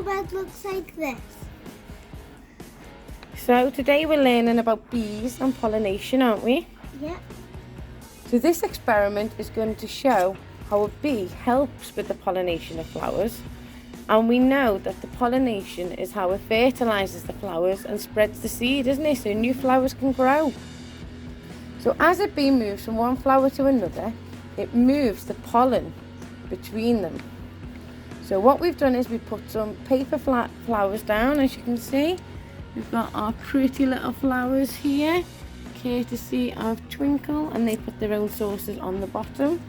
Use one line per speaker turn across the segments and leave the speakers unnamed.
flower bed looks like this.
So today we're learning about bees and pollination, aren't we?
Yeah.
So this experiment is going to show how a bee helps with the pollination of flowers. And we know that the pollination is how it fertilises the flowers and spreads the seed, isn't it? So new flowers can grow. So as a bee moves from one flower to another, it moves the pollen between them. So what we've done is we put some paper flowers down, as you can see. We've got our pretty little flowers here, courtesy of Twinkle, and they put their own saucers on the bottom.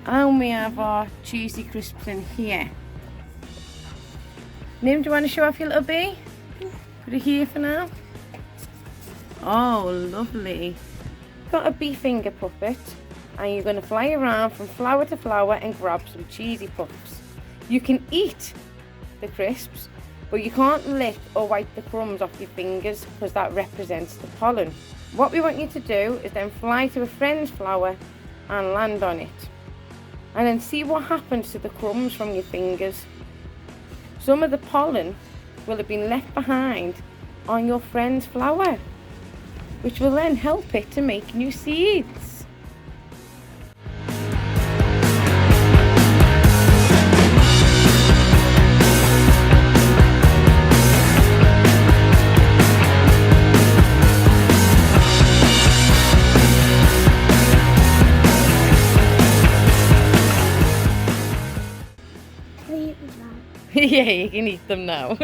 And we have our cheesy crisps in here. Nim, do you want to show off your little bee? Put it here for now. Oh, lovely. Got a bee finger puppet, and you're going to fly around from flower to flower and grab some cheesy puffs. You can eat the crisps, but you can't lick or wipe the crumbs off your fingers because that represents the pollen. What we want you to do is then fly to a friend's flower and land on it. And then see what happens to the crumbs from your fingers. Some of the pollen will have been left behind on your friend's flower, which will then help it to make new seeds. Yeah, you can eat them now.